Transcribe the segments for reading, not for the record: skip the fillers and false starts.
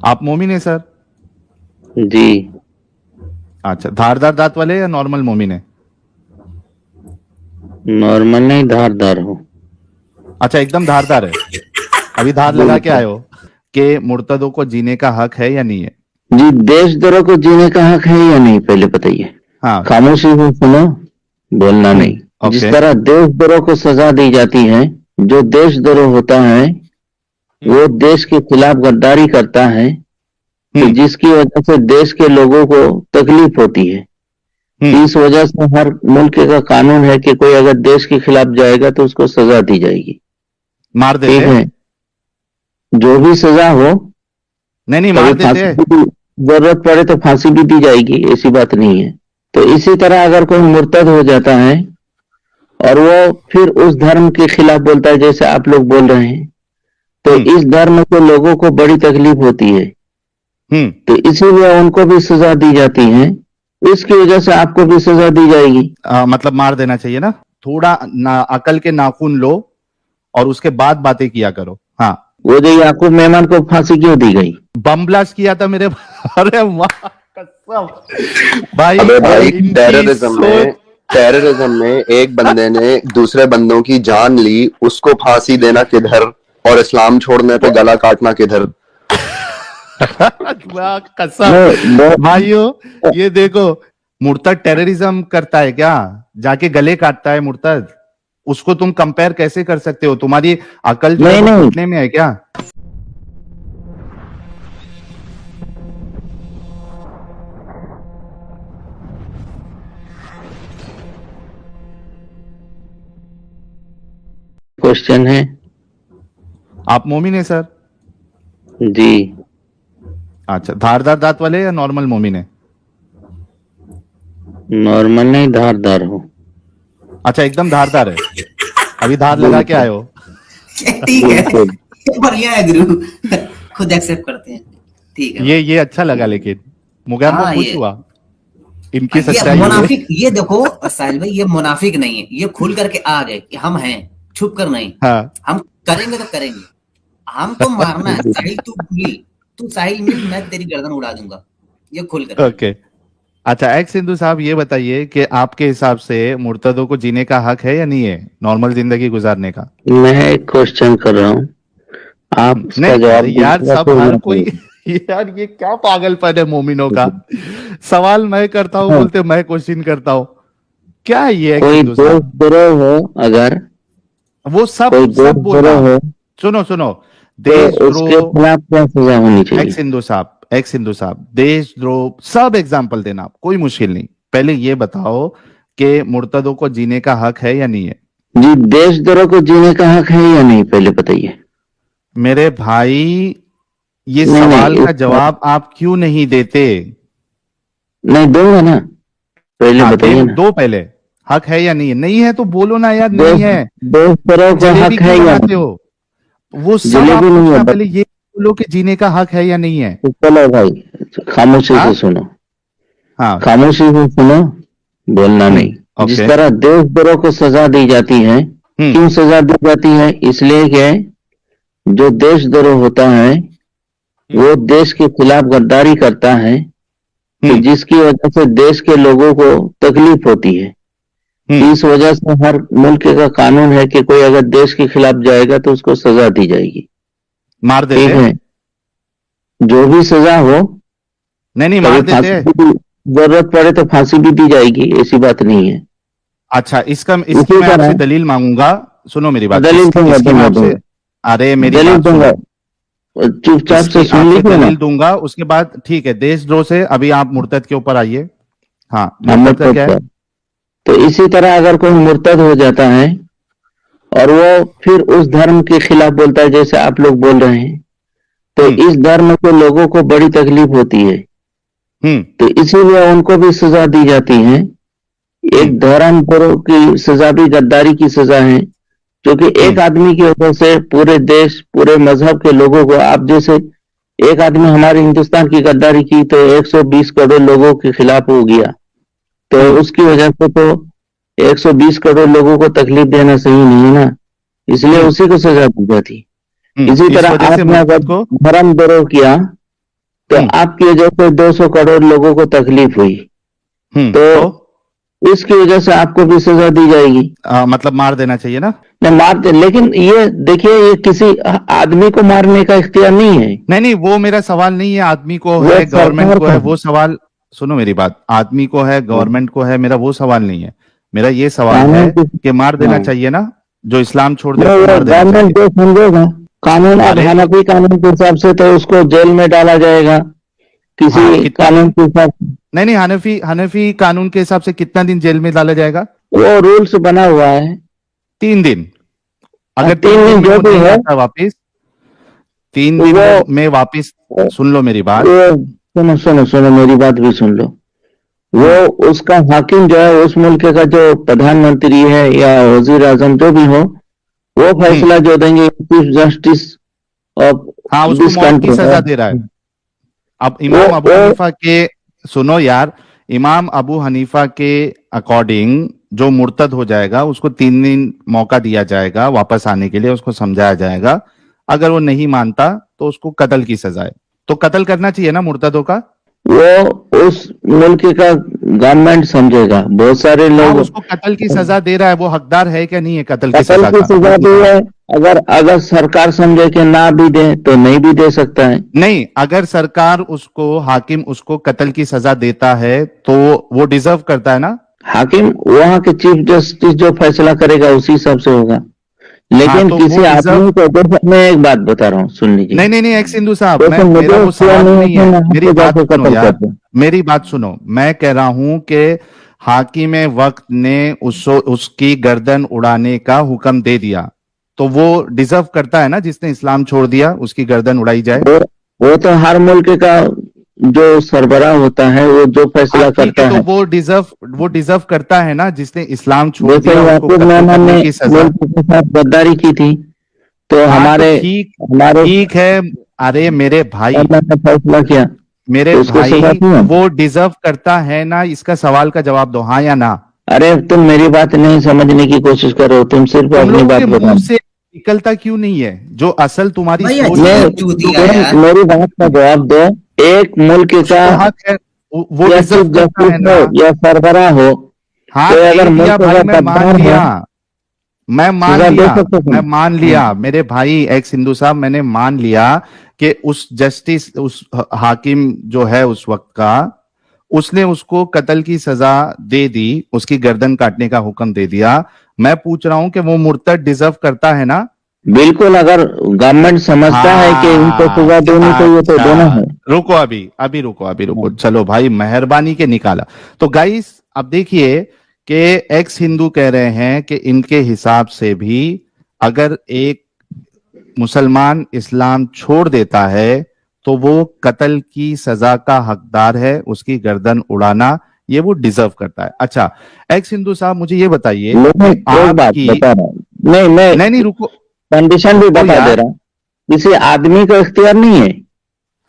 आप मोमिन है सर? जी। अच्छा, धारदार दांत वाले या नॉर्मल मोमिन है? नॉर्मल नहीं, धारदार हो। अच्छा, एकदम धारदार है। अभी धार लगा के आए हो कि मुर्तदों को जीने का हक है या नहीं है? जी, देशद्रोह को जीने का हक है या नहीं, पहले बताइए। हाँ। खामोशी से सुनो, बोलना नहीं। जिस ओके। तरह देशद्रोह को सजा दी जाती है, जो देशद्रोह होता है वो देश के खिलाफ गद्दारी करता है, तो जिसकी वजह से देश के लोगों को तकलीफ होती है। इस वजह से हर मुल्क का कानून है कि कोई अगर देश के खिलाफ जाएगा तो उसको सजा दी जाएगी। मार देते ठीक है, जो भी सजा हो। नहीं नहीं, मार कभी देते फांसी हैं। भी जरूरत पड़े तो फांसी भी दी जाएगी, ऐसी बात नहीं है। तो इसी तरह अगर कोई मुर्तद हो जाता है और वो फिर उस धर्म के खिलाफ बोलता है, जैसे आप लोग बोल रहे हैं, तो इस धर्म के लोगों को बड़ी तकलीफ होती है, तो इसीलिए उनको भी सजा दी जाती है। इसकी वजह से आपको भी सजा दी जाएगी। मतलब मार देना चाहिए ना? थोड़ा अकल के नाखून लो और उसके बाद बातें किया करो। हाँ, वो जो याकूब मेमन को फांसी क्यों दी गई? बम ब्लास्ट किया था मेरे अरे वाह, कसम भाई। अबे भाई, इनकी टेररिज्म में एक बंदे ने दूसरे बंदों की जान ली, उसको फांसी देना किधर और इस्लाम छोड़ने पे गला काटना किधर? वाह, कसम भाइयों, ये देखो, मुर्तद टेररिज्म करता है क्या? जाके गले काटता है मुर्तद। उसको तुम कंपेयर कैसे कर सकते हो? तुम्हारी अकल जो है वो घुटने में है क्या? क्वेश्चन है। आप मोमिन है सर? जी। अच्छा, धारदार दांत वाले या नॉर्मल मोमिन है? नॉर्मल नहीं, धारदार हो। अच्छा, एकदम धारदार है। अभी धार लगा के आए हो? ठीक है, बढ़िया है गुरु, खुद एक्सेप्ट करते हैं। ठीक है, ये अच्छा लगा, लेकिन मुगैम को खुश हुआ इनकी सच्चाई। मुनाफिक, ये देखो साहिल भाई, ये मुनाफिक नहीं है, ये खुल करके आ गए कि हम हैं, छुप कर नहीं। हाँ। हम करेंगे तो करेंगे, हम तो मारना है। साहिल तू साहिल मिल, मैं तेरी गर्दन उड़ा दूंगा, ये खुल कर। ओके। अच्छा, एक्स सिंधु साहब, ये बताइए कि आपके हिसाब से मुर्तदों को जीने का हक है या नहीं है, नॉर्मल जिंदगी गुजारने का? मैं एक क्वेश्चन कर रहा हूँ, आप इसका जवाब यार, सब हर कोई यार, ये क्या पागलपन है मोमिनों का? सवाल मैं करता हूँ, बोलते मैं क्वेश्चन करता हूँ, क्या है ये? कोई देशद्रोह हो, अगर वो सब बोल रहा हो, सुनो, देशद्रोह के खिलाफ क्या सजा होनी चाहिए? एक्स सिंधु साहब, देशद्रोह सब एग्जाम्पल देना, कोई मुश्किल नहीं। पहले ये बताओ कि मुर्तदों को जीने का हक है या नहीं है? जी, देशद्रोह को जीने का हक है या नहीं, पहले बताइए। मेरे भाई, ये सवाल का जवाब आप क्यों नहीं देते? नहीं दूंगा ना, पहले बताइए ना। दो पहले, हक है या नहीं है? नहीं है तो बोलो ना यार, नहीं है। देशद्रोह का हक है या नहीं? हो वो सब आप पूछना, पहले ये बोलो कि जीने का हक है या नहीं है। चलो भाई, खामोशी से सुनो। हाँ, खामोशी से सुनो, बोलना नहीं। जिस तरह देशद्रोह को सजा दी जाती है, क्यों सजा दी जाती है? इसलिए कि जो देशद्रोह होता है वो देश के खिलाफ गद्दारी करता है, तो जिसकी वजह से देश के लोगों को तकलीफ होती है। इस वजह से हर मुल्क का कानून है कि कोई अगर देश के खिलाफ जाएगा तो उसको सजा दी जाएगी। मार देते हैं। जो भी सजा हो। नहीं, मार देते हैं। जरूरत पड़े तो फांसी भी दी जाएगी, ऐसी बात नहीं है। अच्छा, इसकी मैं आपसे दलील मांगूंगा। सुनो मेरी बात। दलील अरे मेरी बात चुपचाप से सुन लीजिए ना। दलील दूंगा, उसके बाद ठीक है। देशद्रोह से अभी आप मुर्तद के ऊपर आइए। हाँ, मुर्तद का क्या है? तो इसी तरह अगर कोई मुर्तद हो जाता है और वो फिर उस धर्म के खिलाफ बोलता है, जैसे आप लोग बोल रहे हैं, तो इस धर्म के लोगों को बड़ी तकलीफ होती है, तो इसीलिए उनको भी सजा दी जाती है। एक धर्म की सजा भी गद्दारी की सजा है, क्योंकि एक आदमी की वजह से पूरे देश, पूरे मजहब के लोगों को, आप जैसे एक आदमी हमारे हिंदुस्तान की गद्दारी की तो 120 करोड़ लोगों के खिलाफ हो गया, तो उसकी वजह से तो 120 करोड़ लोगों को तकलीफ देना सही नहीं है ना, इसलिए उसी को सजा दी जाती। इसी तरह आपने अगर धर्म द्रोह किया तो हम्म। आपकी वजह से 200 करोड़ लोगों को तकलीफ हुई, तो इसकी वजह से आपको भी सजा दी जाएगी। मतलब मार देना चाहिए ना? न मारते, लेकिन ये देखिए, ये किसी आदमी को मारने का इख्तियार नहीं है। नहीं, वो मेरा सवाल नहीं है, आदमी को वो है, गवर्नमेंट सरकार को का है, है। वो सवाल सुनो मेरी बात, आदमी को है, गवर्नमेंट को है, मेरा वो सवाल नहीं है। मेरा ये सवाल है कानून की- कि मार देना हाँ। चाहिए ना? जो इस्लाम छोड़ दे नहीं, उसको वो मार देना चाहिए। गवर्नमेंट जो समझेगा, कानून अब अरे हनफी कानून के हिसाब से तो उसको जेल में डाला जाएगा, हाँ, किसी कितना कानून दिन? के हिसाब से। नहीं नहीं, हनफी कानून के हिसाब से कितना दिन जेल में डाला जाएगा? वो रूल्स बना हुआ है। 3 दिन। अगर 3 3 दिन दिन में जो वो भी नहीं है, आता वापिस, 3 दिन वो में वापिस, सुन लो मेरी बात। वो सुनो सुनो सुनो, मेरी बात भी सुन लो। वो उसका हाकिम जो है, उस मुल्क का जो प्रधानमंत्री है या वजीर आजम जो भी हो, वो फैसला जो देंगे, चीफ जस्टिस ऑफ हाँ, उसको दिस मौत की कंट्री। सजा दे रहा है। अब इमाम अबू वो हनीफा के, सुनो यार, इमाम अबू हनीफा के अकॉर्डिंग जो मुर्तद हो जाएगा उसको 3 दिन मौका दिया जाएगा वापस आने के लिए, उसको समझाया जाएगा। अगर वो नहीं मानता तो उसको कत्ल की सजा है। तो कत्ल करना चाहिए ना मुर्तदों का? वो उस मुल्क का गवर्नमेंट समझेगा। बहुत सारे हाँ, लोग उसको कत्ल की सजा दे रहा है, वो हकदार है क्या नहीं है कत्ल की कत्ल सजा की का? सजा दी है। अगर अगर सरकार समझे कि ना भी दे तो नहीं भी दे सकता है। नहीं, अगर सरकार उसको, हाकिम उसको कत्ल की सजा देता है तो वो डिजर्व करता है ना? हाकिम वहां के चीफ जस्टिस जो फैसला करेगा उसी हिसाब से होगा। हाँ, लेकिन तो किसी वो डिजर्व। आदमी को, देखो मैं एक बात बता रहा हूँ, सुन लीजिए। नहीं नहीं नहीं, एक्स हिंदू साहब, देखो मुझे मेरा वो इख्तियार सवाल नहीं नहीं है है, कि मेरी मैं बात जाके सुनो कत्ल यार, कर दूं। मेरी बात सुनो। मैं कह रहा हूं कि हाकिम वक्त ने उसकी गर्दन उड़ाने का हुक्म दे दिया, तो वो डिजर्व करता है ना, जिसने इस्लाम छोड़ दिया उसकी गर्दन उड़ाई जाए। वो वो तो हर मुल्क का जो सरबराह होता है, वो जो हाँ फैसला ठीक है, करता तो है। वो डिजर्व करता है ना, जिसने इस्लाम छोड़ जैसे दिया उसको याकूब कत्ल मेमन करने ने की सजा। मुल्क के साथ गद्दारी की थी, तो हाँ तो हमारे ठीक, हमारे ठीक है। अरे मेरे भाई, गवर्नमेंट ने फैसला किया मेरे तो उसको सजा भाई, दी है। वो डिजर्व करता है ना? इसका सवाल का जवाब दो, हाँ या ना। अरे तुम मेरी बात नहीं समझने की कोशिश करो, तुम सिर्फ तुम अपनी लोगों बात के मुंह बताओ। से निकलता क्यों नहीं है जो असल तुम्हारी भाई सोच अजीब है? मैं चूतिया यार। मेरी बात का जवाब दो। एक मुल्क का उसको हक है, वो या डिजर्व चीफ करता जस्टिस है हो ना। या सरबराह हो, हाँ कोई दे अगर दिया मुल्क भाई, का मैं मान गद्दार लिया, है, मैं मान सजा दे लिया, सकते मैं तुम। मान लिया मेरे भाई एक्स हिंदू साहब, मैंने मान लिया कि उस जस्टिस, उस हाकिम जो है उस वक्त का, उसने उसको कत्ल की सजा दे दी, उसकी गर्दन काटने का हुक्म दे दिया। मैं पूछ रहा हूं कि वो मुर्तद डिजर्व करता है ना? बिल्कुल, अगर गवर्नमेंट समझता है कि इनको हाँ, सजा देनी चाहिए तो देना अच्छा, है। रुको, अभी रुको, चलो भाई, मेहरबानी के निकाला। तो गाइस अब देखिए कि एक्स हिंदू कह रहे हैं कि इनके हिसाब से भी अगर एक मुसलमान इस्लाम छोड़ देता है तो वो कत्ल की सजा का हकदार है, उसकी गर्दन उड़ाना ये वो डिजर्व करता है। अच्छा एक्स हिंदू साहब, मुझे ये बताइए लेकिन कि एक बात आपकी, बता रहा हूँ, नहीं मैं नहीं नहीं रुको, कंडीशन भी रुको बता दे यार। रहा हूँ। किसी आदमी को इख्तियार नहीं है,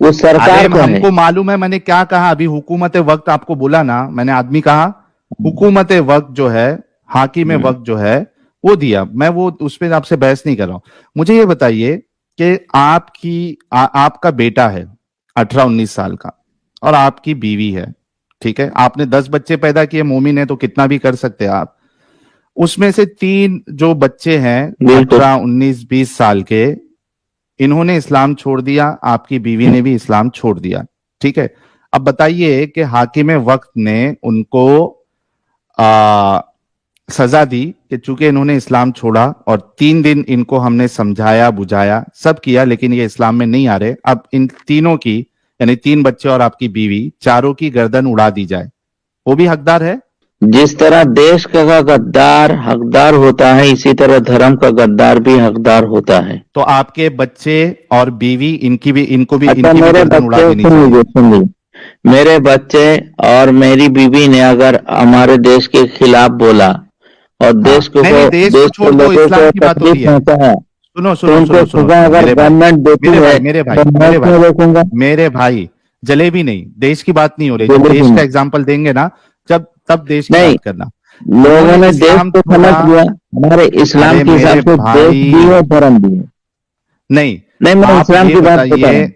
वो अरे सरकार को है। हमको मालूम है, मैंने क्या कहा अभी, हुकूमत वक्त आपको बोला ना, मैंने आदमी कहा? हुकूमत वक्त जो है, हाकिम वक्त जो है, वो दिया, मैं वो उस पर आपसे बहस नहीं कर रहा हूं। मुझे ये बताइए कि आपका बेटा है 18-19 साल का और आपकी बीवी है, ठीक है, आपने 10 बच्चे पैदा किए, मोमिन है तो कितना भी कर सकते हैं आप। उसमें से 3 जो बच्चे हैं बिल्कुल। 18, 19, 20 साल के, इन्होंने इस्लाम छोड़ दिया, आपकी बीवी ने भी इस्लाम छोड़ दिया, ठीक है। अब बताइए कि हाकिम वक्त ने उनको सजा दी कि चूंकि इन्होंने इस्लाम छोड़ा और 3 दिन इनको हमने समझाया बुझाया सब किया, लेकिन ये इस्लाम में नहीं आ रहे, अब इन तीनों की, यानी 3 बच्चे और आपकी बीवी, चारों की गर्दन उड़ा दी जाए, वो भी हकदार है? जिस तरह देश का गद्दार हकदार होता है, इसी तरह धर्म का गद्दार भी हकदार होता है। तो आपके बच्चे और बीवी, इनको भी अच्छा, इनकी भी मेरे गर्दन उड़ा बच्चे, देनी सुन चाहिए। लीजिए सुन लीजिए, मेरे बच्चे और मेरी बीवी ने अगर हमारे देश के खिलाफ बोला और देश को नहीं नहीं, देश को देश के छोड़ दो, लोगों इस्लाम को की बात हो रही तकलीफ है। पहुंचा है, सुनो तो सुनो उनको सुनो सुनो सजा सुनो, अगर मेरे भाई, गवर्नमेंट देती मेरे भाई, है मेरे भाई, तो मैं मेरे भाई, क्यों रोकूंगा? मेरे भाई, जलेबी नहीं, देश की बात नहीं हो रही। जब जलेबी देश का नहीं। एग्जाम्पल देंगे ना, जब तब देश की नहीं, बात करना। लोगों उन्होंने ने देश इस्लाम को समझ छोड़ा। लिया, हमारे इस्लाम अरे के मेरे हिसाब से देश भी भाई, है, धर्म भी है। नहीं, नहीं, मैं आप इस्लाम ये की बात बता रहा बताइए, हूँ।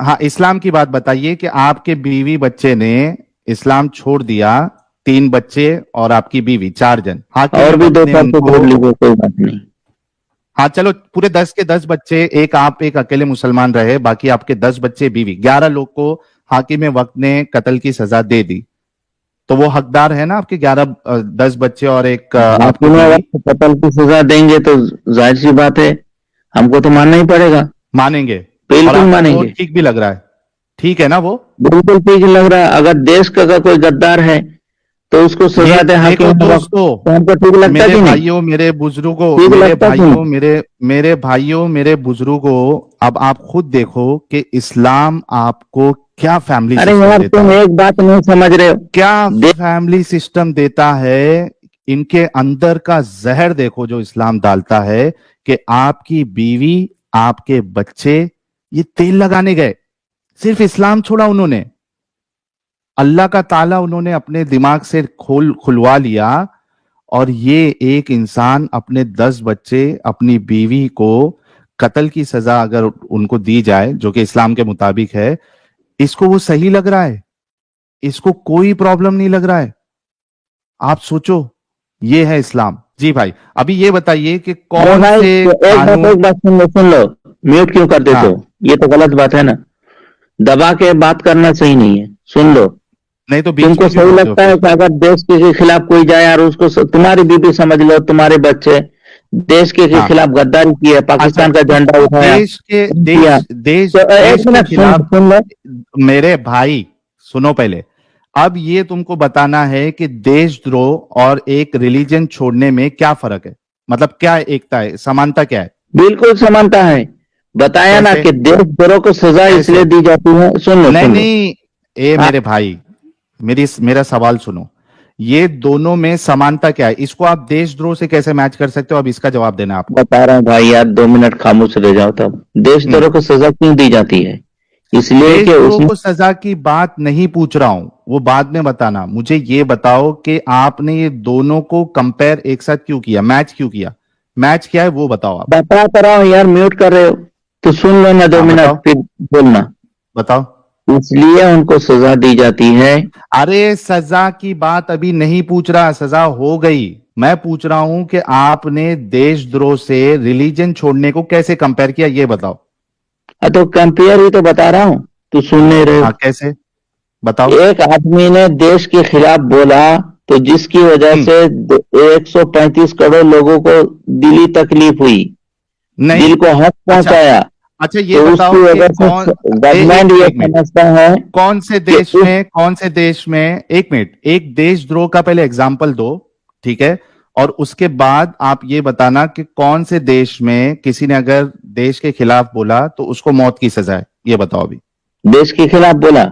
हाँ, इस्लाम की बात बताइए कि आपके बीवी बच्चे ने इस्लाम छोड़ दिया, 3 बच्चे और आपकी बीवी, 4 जन। हाकिम और भी वक्त 2 ने शर्तें उनको, जोड़ लीजिए, कोई बात नहीं। हाँ चलो, पूरे 10 के 10 बच्चे, एक आप एक अकेले मुसलमान रहे, बाकी आपके 10 बच्चे बीवी, 11 लोग को हाकिम वक्त ने कत्ल की सजा दे दी, तो वो हकदार है ना आपके 10 बच्चे और एक आपकी हाकिम बीवी? वक्त कत्ल की सजा देंगे तो जाहिर सी बात है हमको तो मानना ही पड़ेगा। मानेंगे? और बिल्कुल आपको वो मानेंगे। ठीक भी लग रहा है? ठीक है ना वो? बिल्कुल ठीक लग रहा है। अगर देश का अगर कोई गद्दार है तो उसको ये सजा दे देखो हाकिम वक्त, दोस्तों, तो हमको ठीक लगता मेरे कि नहीं? भाइयों, मेरे बुजुर्गों, ठीक मेरे लगता कि भाइयों, नहीं? मेरे भाइयों, मेरे बुजुर्गों, अब आप खुद देखो कि इस्लाम आपको क्या फैमिली अरे सिस्टम यार, देता तुम है, एक बात नहीं समझ रहे हो। क्या दे- फैमिली सिस्टम देता है। इनके अंदर का जहर देखो जो इस्लाम डालता है, कि आपकी बीवी, आपके बच्चे, ये तेल लगाने गए, सिर्फ इस्लाम छोड़ा उन्होंने, अल्लाह का ताला उन्होंने अपने दिमाग से खुलवा लिया, और ये एक इंसान अपने 10 बच्चे, अपनी बीवी को कत्ल की सजा अगर उनको दी जाए, जो कि इस्लाम के मुताबिक है, इसको वो सही लग रहा है, इसको कोई प्रॉब्लम नहीं लग रहा है। आप सोचो, ये है इस्लाम। जी भाई, अभी ये बताइए कि अरे कौन भाई, से एक बात सुन लो। म्यूट क्यों कर देते हाँ, हो? ये तो गलत बात है ना। दबा के बात करना सही नहीं है। सुन लो। नहीं तो बीच तुमको में क्यों सही बोलते हो लगता फिर? है कि अगर देश के खिलाफ कोई जाए और उसको तुम्हारी बीबी समझ लो, तुम्हारे बच्चे देश के हाँ, खिलाफ गद्दारी की है, अच्छा, पाकिस्तान का झंडा उठाया, किया, तो एक देश के मिनट खिलाफ, सुन लो। मेरे भाई सुनो पहले। अब ये तुमको बताना है कि देशद्रोह और एक रिलीजन छोड़ने में क्या फर्क है, मतलब क्या एकता है, समानता क्या है? बिल्कुल समानता है। बताया ना कैसे? कि देशद्रोह को सजा इसलिए कैसे? दी जाती है। सुन लो, नहीं सुन लो। नहीं, ए हाँ, मेरे भाई, मेरा सवाल सुनो। ये दोनों में समानता क्या है, इसको आप देशद्रोह से कैसे मैच कर सकते हो? अब इसका जवाब देना है आपको। बता रहा हूँ भाई यार, 2 मिनट खामोश रह जाओ तब। हम्म देशद्रोह को सजा क्यों दी जाती है? इसलिए कि देशद्रोह उसमें को सजा की बात नहीं पूछ रहा हूं, वो बाद में बताना। मुझे ये बताओ कि आपने ये दोनों को कंपेयर एक साथ क्यों किया, मैच क्यों किया? मैच क्या है वो बताओ आप। बता तो रहा हूँ यार, म्यूट कर रहे हो तो सुन लो ना, दो हाँ मिनट बताओ, फिर बोलना। बताओ। इसलिए उनको सजा दी जाती है। अरे सजा की बात अभी नहीं पूछ रहा, सजा हो गई। मैं पूछ रहा हूं कि आपने देशद्रोह से रिलीजन छोड़ने को कैसे कंपेयर किया, ये बताओ। तो कंपेयर ही तो बता रहा हूँ, तो सुन नहीं रहे हाँ हो। कैसे, बताओ। एक आदमी ने देश के खिलाफ बोला तो जिसकी वजह हम्म से 135 करोड़ लोगों को दिली तकलीफ हुई, नहीं, दिल को हक अच्छा, पहुंचाया, अच्छा ये तो बताओ उसकी कि वजह से कौन, गवर्नमेंट ये एक मिनट, समझता है कौन से कि देश में, कौन से देश में, एक मिनट, एक देशद्रोह का पहले एग्जाम्पल दो, ठीक है, और उसके बाद आप ये बताना कि कौन से देश में किसी ने अगर देश के खिलाफ बोला तो उसको मौत की सजा है, ये बताओ अभी। देश के खिलाफ बोला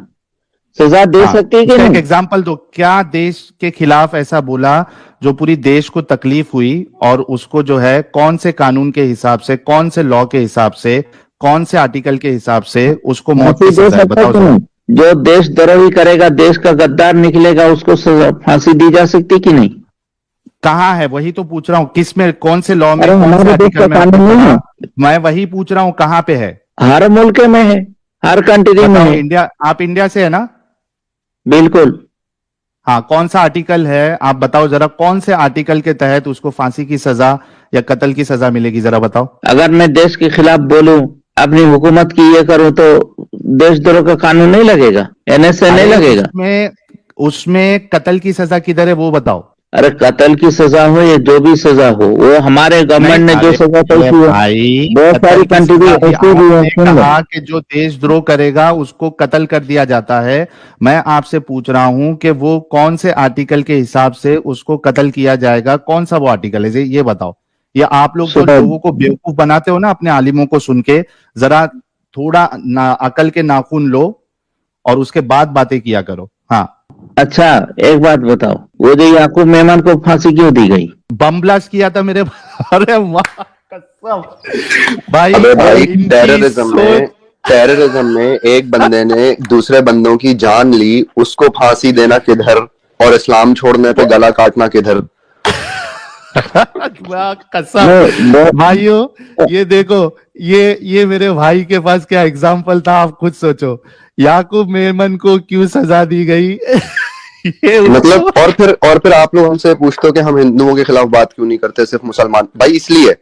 सजा दे हाँ, सकती है कि उसका एक नहीं? एग्जाम्पल दो, क्या देश के खिलाफ ऐसा बोला जो पूरी देश को तकलीफ हुई, और उसको जो है कौन से कानून के हिसाब से, कौन से लॉ के हिसाब से, कौन से आर्टिकल के हिसाब से उसको मौत फांसी की दे सजा है, सकता है बताओ कि जरा। नहीं? जो देशद्रोही करेगा, देश का गद्दार निकलेगा, उसको फांसी दी जा सकती कि नहीं? कहाँ है, वही तो पूछ रहा हूँ, किस में, कौन से लॉ में, अरे कौन से हमारे देश आर्टिकल का में आपने कानून नहीं पढ़ा? है। मैं वही पूछ रहा हूँ, कहाँ पे है? हर मुल्क में है, हर कंट्री में बताओ। है। इंडिया, आप इंडिया से है ना? बिल्कुल। हाँ, कौन सा आर्टिकल है आप बताओ जरा, कौन से आर्टिकल के तहत उसको फांसी की सजा या कत्ल की सजा मिलेगी, जरा बताओ। अगर मैं देश के खिलाफ बोलूं, अपनी हुकूमत की ये करूं, तो देशद्रोह का कानून नहीं लगेगा, एनएसए नहीं अरे लगेगा। उसमें, उसमें कत्ल की सजा किधर है वो बताओ। अरे कत्ल की सजा हो या जो भी सजा हो, वो हमारे नहीं, गवर्नमेंट ने जो अरे सजा तय ये की है, भाई, बहुत सारी कत्ल की कंट्री सजा भी ऐसी भी है। आपने सुन लो। कहा कि जो देशद्रोह करेगा उसको कत्ल कर दिया जाता है। मैं आपसे पूछ रहा हूं कि वो कौन से आर्टिकल के हिसाब से उसको कत्ल किया जाएगा, कौन सा वो आर्टिकल है, ये बताओ। ये आप लोग तो सुनो, लोगों को बेवकूफ बनाते हो ना अपने आलिमों को सुन के, जरा थोड़ा ना अकल के नाखून लो और उसके बाद बातें किया करो। हाँ, अच्छा एक बात बताओ, वो जो याकूब मेमन को फांसी क्यों दी गई? बम ब्लास्ट किया था मेरे अरे वाह, कसम भाई, अबे भाई, इनकी टेररिज्म सोच। में एक बंदे ने दूसरे बंदों की जान ली, उसको फांसी देना किधर, और इस्लाम छोड़ने पे गला काटना किधर? वाह, कसम मैं भाइयों, ये देखो, ये मेरे भाई के पास क्या एग्जाम्पल था, आप खुद सोचो। याकूब मेमन को क्यों सजा दी गई? ये मतलब उसको और फिर आप लोग हमसे पूछते हो कि हम हिंदुओं के खिलाफ बात क्यों नहीं करते, सिर्फ मुसलमान। भाई इसलिए,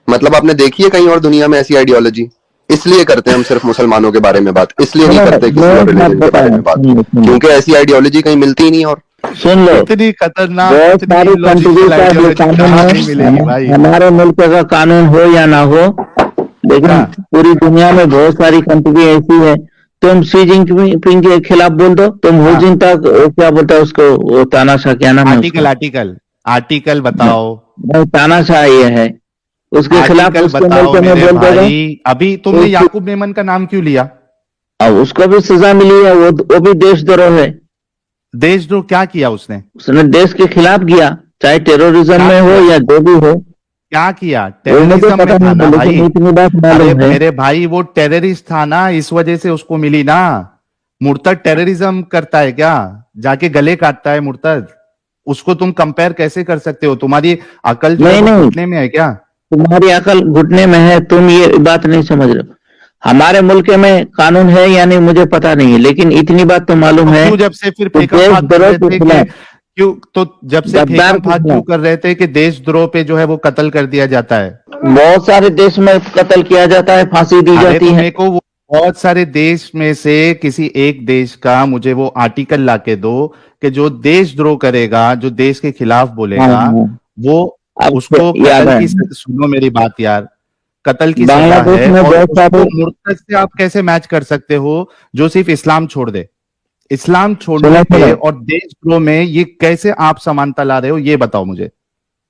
मतलब आपने देखी है कहीं और दुनिया में ऐसी आइडियोलॉजी? इसलिए करते हैं हम सिर्फ मुसलमानों के बारे में बात, इसलिए नहीं करते किसी और रिलीजन के बारे में बात, क्योंकि ऐसी आइडियोलॉजी कहीं मिलती ही नहीं। और सुन लो, इतनी खतरनाक, बहुत इतनी सारी कंट्री illogical का जो ideology कानून कहाँ नहीं मिलेगी है, भाई। हमारे मुल्क का कानून हो या ना हो, लेकिन हाँ। पूरी दुनिया में बहुत सारी कंट्री ऐसी है। तुम शी जिनपिंग के खिलाफ बोल दो, तुम हाँ। हो जिन तक क्या बोलता है उसको, वो तानाशाह, क्या नाम है आर्टिकल आर्टिकल आर्टिकल बताओ, उसका? तानाशाह ये है, उसके खिलाफ आर्टिकल उसके बताओ मुल्क में मेरे बोल देगा। भाई। अभी तुमने उसकी- याकूब मेमन का नाम क्यों लिया? अब उसको भी सजा मिली है, वो भी देशद्रोह है। देशद्रोह क्या किया उसने? उसने देश के खिलाफ किया, चाहे टेररिज्म क्या में हो किया? या जो भी हो। क्या किया? वो मुझे टेररिज्म पता में था नहीं ना है, भाई। लेकिन इतनी बात अरे मालूम है। मेरे भाई, वो टेररिस्ट था ना, इस वजह से उसको मिली ना। मुर्तद टेररिज्म करता है क्या? जाके गले काटता है मुर्तद। उसको तुम कंपेयर कैसे कर सकते हो? तुम्हारी अकल जो है नहीं, वो नहीं। घुटने में है क्या? तुम्हारी अकल घुटने में है, तुम ये बात नहीं समझ रहे हो। हमारे मुल्क में कानून है या नहीं मुझे पता नहीं है, लेकिन इतनी बात तो मालूम तो है क्यों जब से फिर कि फेकम फाक कर देशद्रोह रहे के थे कि खिलाफ, क्यों, तो जब से गद्दार फेकम के फाक क्यों खिलाफ कर रहे थे कि देशद्रोह पे जो है वो कत्ल कर दिया जाता है? बहुत सारे देश में कत्ल किया जाता है, फांसी दी अरे जाती तो है। मेरे को वो बहुत सारे देश में से किसी एक देश का मुझे वो आर्टिकल लाके दो कि जो देशद्रोह करेगा, जो देश के खिलाफ बोलेगा, हाँ, वो अब उसको याद कत्ल है, की सुनो मेरी बात यार, कत्ल की सजा बांग्लादेश है। में और बहुत उसको सारे, मुर्तद से आप कैसे मैच कर सकते हो जो सिर्फ इस्लाम छोड़ दे? इस्लाम छोड़ने सुनो पे सुनो, और देशद्रोह में ये कैसे आप समानता ला रहे हो, ये बताओ मुझे।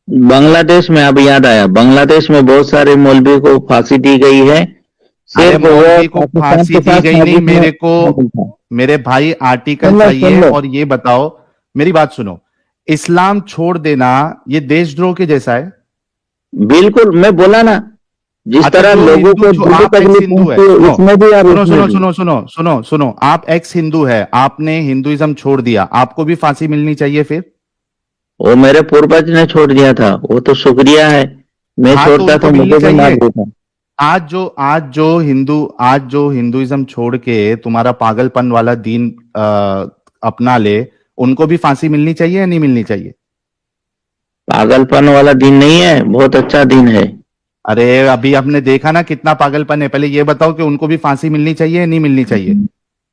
बांग्लादेश में अब याद आया, बांग्लादेश में बहुत सारे मौलवी को फांसी दी गई है, अरे सिर्फ वो मौलवी को पाकिस्तान फांसी के दी साथ गई नहीं, साजिश में मेरे को, शामिल था। मेरे भाई आर्टिकल सुन लो, सुन चाहिए। लो, और ये बताओ, मेरी बात सुनो, इस्लाम छोड़ देना ये देशद्रोह के जैसा है? बिल्कुल, मैं बोला ना, जिस अच्छा, तरह जो लोगों हिंदू, को जो दिली आप एक्स तकलीफ हिंदू है, पहुंचती है, सुनो इसमें भी और सुनो इसमें सुनो भी। सुनो सुनो सुनो सुनो, आप एक्स हिंदू है, आपने हिंदुइज्म छोड़ दिया, आपको भी फांसी मिलनी चाहिए फिर? वो मेरे पूर्वज ने छोड़ दिया था, वो तो शुक्रिया है। मैं हाँ, तो छोड़ता उनको तो मिलनी मुझे भी मार चाहिए। देता। आज जो हिंदुइज्म छोड़ के तुम्हारा पागलपन वाला दीन अपना ले, उनको भी फांसी मिलनी चाहिए या नहीं मिलनी चाहिए? पागलपन वाला दिन नहीं है, बहुत अच्छा दिन है। अरे अभी आपने देखा ना कितना पागलपन है। पहले ये बताओ कि उनको भी फांसी मिलनी चाहिए या नहीं मिलनी चाहिए?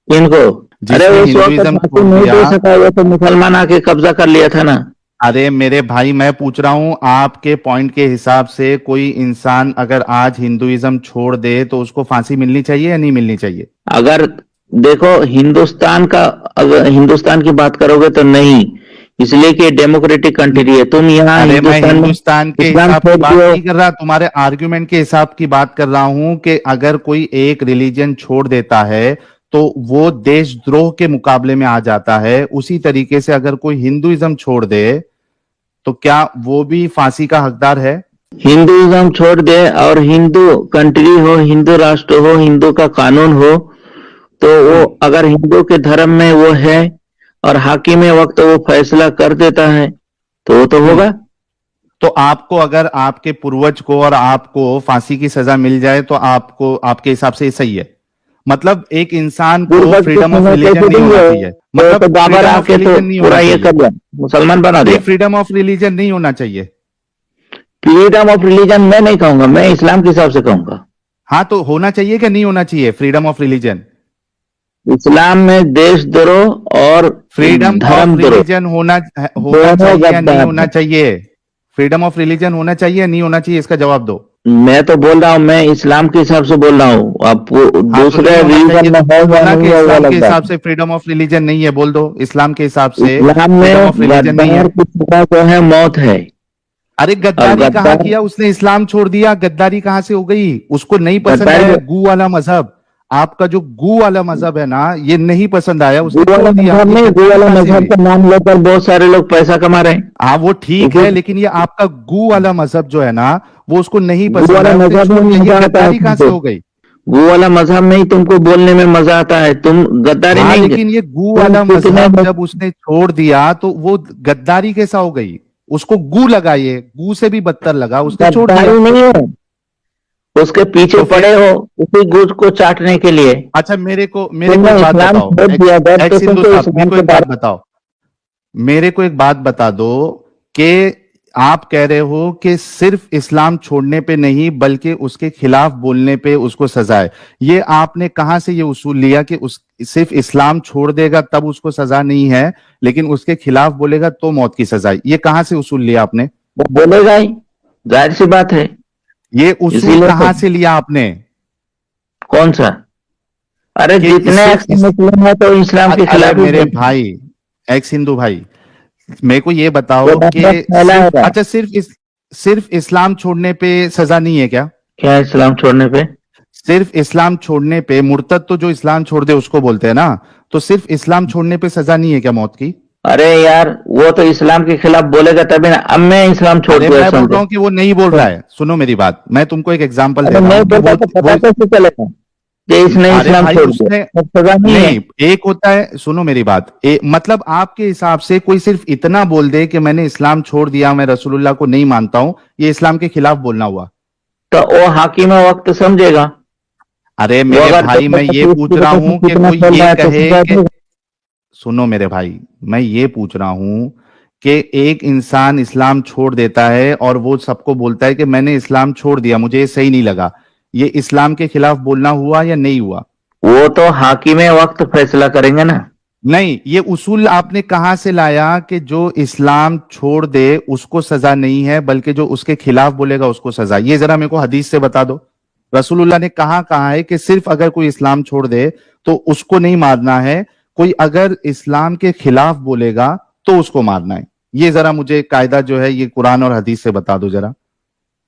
किनको? अरे जिसने उस वक्त हिंदुइज्म फांसी छोड़ नहीं दिया। दे सका, वो तो मुसलमान आके कब्जा कर लिया था ना। अरे मेरे भाई, मैं पूछ रहा हूं, आपके पॉइंट के हिसाब से कोई इंसान अगर आज हिंदुइज्म छोड़ दे तो उसको फांसी मिलनी चाहिए या नहीं मिलनी चाहिए? अगर देखो हिंदुस्तान का, अगर हिंदुस्तान की बात करोगे तो नहीं, इसलिए कि डेमोक्रेटिक कंट्री है। तुम यहाँ अरे मैं हिंदुस्तान में हिंदुस्तान के इस्लाम हिसाब की छोड़ बात दियो। नहीं कर रहा, तुम्हारे आर्ग्यूमेंट के हिसाब की बात कर रहा हूं कि अगर कोई एक रिलीजन छोड़ देता है तो वो देशद्रोह के मुकाबले में आ जाता है। उसी तरीके से अगर कोई हिंदुइज्म छोड़ दे तो क्या वो भी फांसी का हकदार है? हिंदुइज्म छोड़ दे और हिंदू कंट्री हो, हिंदू राष्ट्र हो, हिंदू का कानून हो, तो वो अगर हिंदू के धर्म में वो है और हाकिम वक्त वो फैसला कर देता है तो वो तो होगा। तो आपको, अगर आपके पूर्वज को और आपको फांसी की सजा मिल जाए तो आपको, आपके हिसाब से ये सही है? मतलब एक इंसान को पूर्वज फ्रीडम ऑफ को रिलीजन कैसे नहीं होना देंगे? चाहिए, तो मतलब बाबर फ्रीडम ऑफ आके तो रिलीजन नहीं पूरा होना ये चाहिए, कर दिया, मुसलमान बना दिया। फ्रीडम ऑफ रिलीजन नहीं होना चाहिए। फ्रीडम ऑफ रिलीजन मैं नहीं कहूंगा, मैं इस्लाम के हिसाब से कहूंगा। हाँ, तो होना चाहिए कि नहीं होना चाहिए फ्रीडम ऑफ रिलीजन? इस्लाम में देशद्रोह और फ्रीडम ऑफ धर्मद्रोह रिलीजन होना दोनों चाहिए या नहीं गद्दार होना हैं। चाहिए? फ्रीडम ऑफ रिलीजन होना चाहिए या नहीं होना चाहिए, इसका जवाब दो। मैं तो बोल रहा हूँ, मैं इस्लाम के हिसाब से बोल रहा हूँ। आप हाँ, तो दूसरे नहीं होना चाहिए रिलीजन में तो है बोल दो या ना नहीं कि है, वो इस्लाम के अलग बात हिसाब है। से फ्रीडम ऑफ रिलीजन नहीं है, बोल दो इस्लाम के हिसाब से इस्लाम फ्रीडम ऑफ में रिलीजन नहीं है। गद्दार की सजा जो है मौत है। अरे और गद्दारी कहाँ गद्दार, किया उसने? इस्लाम छोड़ दिया, गद्दारी कहाँ से हो गई? उसको नहीं पसंद गद्दारी आया गू वाला मजहब। आपका जो गू वाला मजहब है ना, ये नहीं पसंद आया, उसने गू वाला छोड़ दिया। मजहब ये नहीं, गू गद्दारी वाला कहाँ से मजहब हुई? का नाम लेकर बहुत सारे लोग पैसा कमा रहे हैं। हाँ वो ठीक गू है, लेकिन ये आपका गू वाला मजहब जो है ना, वो उसको नहीं पसंद वाला आया, उसने मजहब छोड़ में दिया। मजा ये आता है गद्दारी कहाँ से तुमको, हो गई? गू वाला मजहब में ही तुमको बोलने में मजा आता है, तुम गद्दारी हाँ, नहीं। लेकिन ये गू तुम वाला कितने मजहब जब उसने छोड़ दिया तो वो गद्दारी कैसा हो गई? उसको गू लगाइए, गू से भी बदतर लगा, उसने छोड़ लगता दिया। ही नहीं है, उसके पीछे तो फिर पड़े हो उसी गुज को चाटने के लिए। अच्छा मेरे को तुमने एक बात इस्लाम बताओ, छोड़ दिया जब, एक्स तो हिंदू तुमको साहब, मेरे इस्लाम को के एक बात बारे बताओ, मेरे को एक बात बता दो कि आप कह रहे हो कि सिर्फ इस्लाम छोड़ने पे नहीं बल्कि उसके खिलाफ बोलने पे उसको सजा है। ये आपने कहां से ये उसूल लिया कि उस सिर्फ इस्लाम छोड़ देगा तब उसको सजा नहीं है, लेकिन उसके खिलाफ बोलेगा तो मौत की सजा है? ये कहां से उसूल लिया आपने? वो बोलेगा ही, जाहिर सी बात है। ये उसूल इसीलिए कहां तो, से लिया आपने कौन सा? अरे कि जितने सिर्फ एक्स मुस्लिम है तो इस्लाम के अरे खिलाफ ही मेरे बोलते हैं। भाई, एक्स हिंदू भाई, मेरे को ये वो बताओ कि नफरत सिर्फ फैलाएगा। अच्छा सिर्फ इस्लाम छोड़ने पे सजा नहीं है क्या? क्या इस्लाम छोड़ने पे? सिर्फ इस्लाम छोड़ने पे, मुर्तद तो जो इस्लाम छोड़ दे उसको बोलते हैं ना, तो सिर्फ इस्लाम छोड़ने पे सजा नहीं है क्या मौत की? अरे यार वो तो इस्लाम के खिलाफ बोलेगा तभी ना। अब मैं इस्लाम छोड़ अरे दिया मैं बोल समझे, रहा हूँ कि वो नहीं बोल रहा है, सुनो मेरी बात, मैं तुमको एक एग्जांपल दे अरे रहा नहीं हूँ कि बोलता तो पता वो कैसे चलेगा कि इसने अरे इस्लाम भाई छोड़ दिया? उसने अब सजा नहीं है। नहीं, एक होता है, सुनो मेरी बात, मतलब आपके हिसाब से कोई सिर्फ इतना बोल दे कि मैंने इस्लाम छोड़ दिया, मैं रसूलुल्लाह को नहीं मानता हूं, ये इस्लाम के खिलाफ बोलना हुआ? तो वो हाकिम वक्त समझेगा। अरे वो मेरे अगर भाई मैं ये पूछ रहा हूं कि कितना कोई चल ये रहा है तो कहे सजा कि, देगा। सुनो मेरे भाई, मैं ये पूछ रहा हूं कि एक इंसान इस्लाम छोड़ देता है और वो सबको बोलता है कि मैंने इस्लाम छोड़ दिया, मुझे ये सही नहीं लगा, ये इस्लाम के खिलाफ बोलना हुआ या नहीं हुआ? वो तो हाकिम वक्त फैसला करेंगे ना। नहीं, ये उसूल आपने कहां से लाया कि जो इस्लाम छोड़ दे उसको सजा नहीं है बल्कि जो उसके खिलाफ बोलेगा उसको सजा? ये जरा मेरे को हदीस से बता दो, रसूलुल्लाह ने कहा है कि सिर्फ अगर कोई इस्लाम छोड़ दे तो उसको नहीं मारना है, कोई अगर इस्लाम के खिलाफ बोलेगा तो उसको मारना है? ये जरा मुझे कायदा जो है ये कुरान और हदीस से बता दो जरा।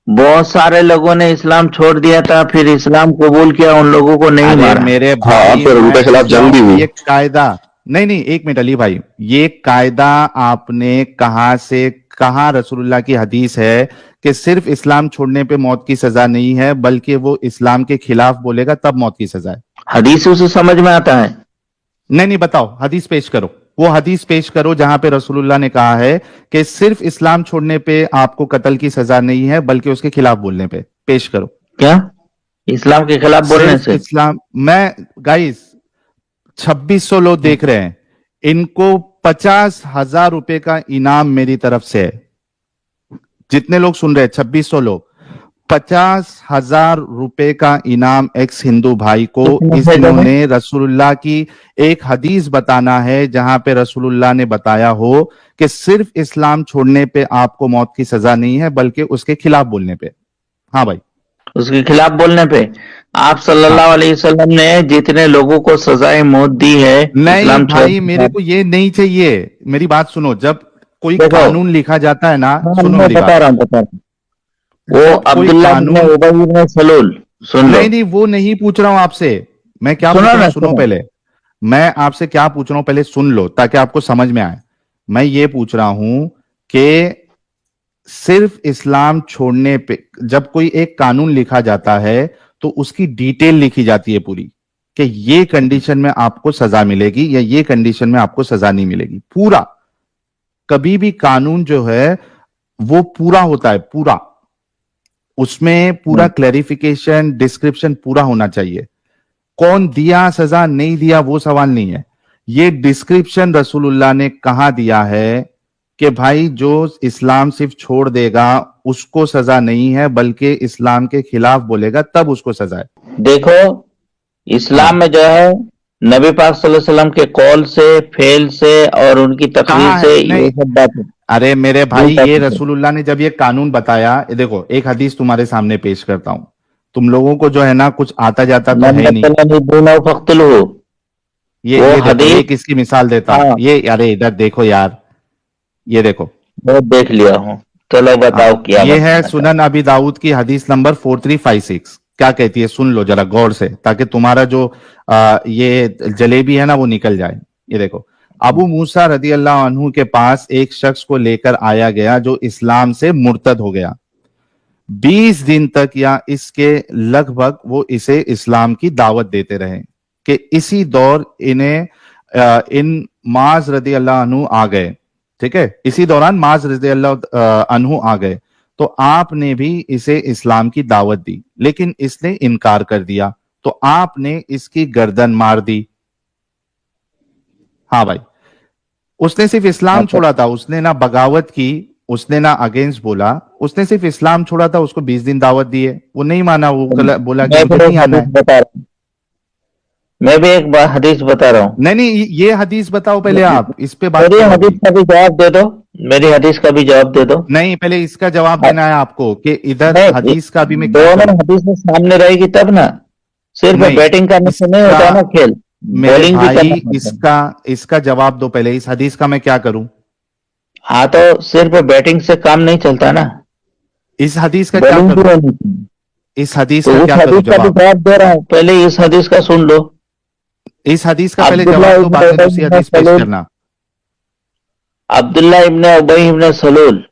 बहुत सारे लोगों ने इस्लाम छोड़ दिया था, फिर इस्लाम कबूल किया, उन लोगों को नहीं अरे मारा। मेरे हाँ, भाई फिर मैं उनके खिलाफ पूछ रहा जंग भी हूँ, हुई। ये कायदा, नहीं नहीं एक मिनट अली भाई, ये कायदा आपने कहां से, कहां रसूलुल्लाह की हदीस है कि सिर्फ इस्लाम छोड़ने पे मौत की सजा नहीं है बल्कि वो इस्लाम के खिलाफ बोलेगा तब मौत की सजा है? हदीस से समझ में आता है। नहीं नहीं बताओ, हदीस पेश करो, वो हदीस पेश करो जहां पे रसूलुल्लाह ने कहा है कि सिर्फ इस्लाम छोड़ने पे आपको कत्ल की सजा नहीं है बल्कि उसके खिलाफ बोलने पे, पेश करो। क्या इस्लाम के खिलाफ बोलने सिर्फ से? इस्लाम, मैं गाइस 2600 लोग देख रहे हैं, इनको 50,000 रुपए का इनाम मेरी तरफ से है, जितने लोग सुन रहे हैं 2600 लोग, 50,000 रुपए का इनाम एक्स हिंदू भाई को, इन्होंने रसूलुल्लाह की एक हदीस बताना है जहां पे रसूलुल्लाह ने बताया हो कि सिर्फ इस्लाम छोड़ने पे आपको मौत की सजा नहीं है बल्कि उसके खिलाफ बोलने पे। हाँ भाई, उसके खिलाफ बोलने पे आप सल्लल्लाहु अलैहि वसल्लम ने जितने लोगों को सजाए मौत दी है नहीं इस्लाम भाई छोड़, मेरे को ये नहीं चाहिए, मेरी बात सुनो, जब कोई देखो, कानून लिखा जाता है ना, सुनो मैं मेरी बता बात, रहा हूँ वो जब कोई अब्दुल्लाह इब्न कानून, उबई इब्न सलूल, सुन लो। नहीं नहीं वो नहीं पूछ रहा हूं आपसे, मैं क्या पूछ सुनो रहा ना, हूं, सुनो सुनो। पहले, मैं आपसे क्या पूछ रहा हूं पहले सुन लो ताकि आपको समझ में आए। मैं ये पूछ रहा हूं कि सिर्फ इस्लाम छोड़ने पे जब कोई एक कानून लिखा जाता है तो उसकी डिटेल लिखी जाती है पूरी, कि ये कंडीशन में आपको सजा मिलेगी या ये कंडीशन में आपको सजा नहीं मिलेगी, पूरा। कभी भी कानून जो है वो पूरा होता है, पूरा, उसमें पूरा क्लैरिफिकेशन डिस्क्रिप्शन पूरा होना चाहिए। कौन दिया सजा नहीं दिया वो सवाल नहीं है, ये डिस्क्रिप्शन रसूलुल्लाह ने कहां दिया है कि भाई जो इस्लाम सिर्फ छोड़ देगा उसको सजा नहीं है बल्कि इस्लाम के खिलाफ बोलेगा तब उसको सजा है। देखो इस्लाम में जो है नबी पाक सल्लल्लाहु अलैहि वसल्लम के कौल से, फेल से और उनकी तकरीर कहाँ से है? नहीं, ये सब बातें। अरे मेरे भाई ये रसूलुल्लाह ने जब ये कानून बताया, ये देखो एक हदीस तुम्हारे सामने पेश करता हूं, तुम लोगों को जो है ना कुछ आता जाता तो है नहीं। ये देखो, हदीस एक इसकी मिसाल देता हूं, हाँ ये अरे इधर देखो यार, ये देखो, वो देख लिया हूँ। चलो बताओ हाँ क्या ये है बताना सुनन अबी दाऊद की हदीस नंबर 4356, क्या कहती है सुन लो जरा गौर से ताकि तुम्हारा जो ये जलेबी है ना वो निकल जाए। ये देखो, अबू मूसा रदी अल्लाह अन्हु के पास एक शख्स को लेकर आया गया जो इस्लाम से मुर्तद हो गया। 20 दिन तक या इसके लगभग वो इसे इस्लाम की दावत देते रहे कि इसी दौर इन माज रदी अल्लाह अन्हु आ गए, ठीक है, इसी दौरान माज रज़ियल्लाहु अन्हु आ गए, तो आपने भी इसे इस्लाम की दावत दी, लेकिन इसने इनकार कर दिया, तो आपने इसकी गर्दन मार दी। हाँ भाई, उसने सिर्फ इस्लाम छोड़ा था, उसने ना बगावत की, उसने ना अगेंस्ट बोला, उसने सिर्फ इस्लाम छोड़ा था, उसको 20 दिन दावत दी है, वो नहीं माना, वो बोला कि मैं मुझे भी नहीं एक आना हदीस है। बता रहा हूँ, मैं भी एक हदीस बता रहा हूँ। नहीं, ये हदीस बताओ पहले, आप इस पे बात मेरी करो हदीस अभी। का भी जवाब दे दो, मेरी हदीस का भी जवाब दे दो। नहीं, पहले इसका जवाब देना है आपको कि इधर नहीं, हदीस का भी मैं क्या दोनों करूं। हदीस में सामने रहेगी तब ना, सिर्फ नहीं, बैटिंग करने से नहीं इसका होता ना खेल, मेरे बॉलिंग भी भाई, करना पड़ता है। इसका जवाब दो पहले, इस हदीस का मैं क्या करूं। हाँ, तो सिर्फ बैटिंग से काम नहीं चलता ना, इस हदीस का क्या बॉलिंग भी करूं, होनी चाहिए। इस हदीस तो का उस क्या करूं हदीस का भी जवाब। जवाब दे रहा हूँ, पहले इस हदीस का सुन लो। इस हदीस का पहले अब्दुल्ला जवाब दो, इब्न बाद में उबई दूसरी इब्न हदीस पेश सलूल, करना। अब्दुल्ला इब्न उबई इब्न सलूल,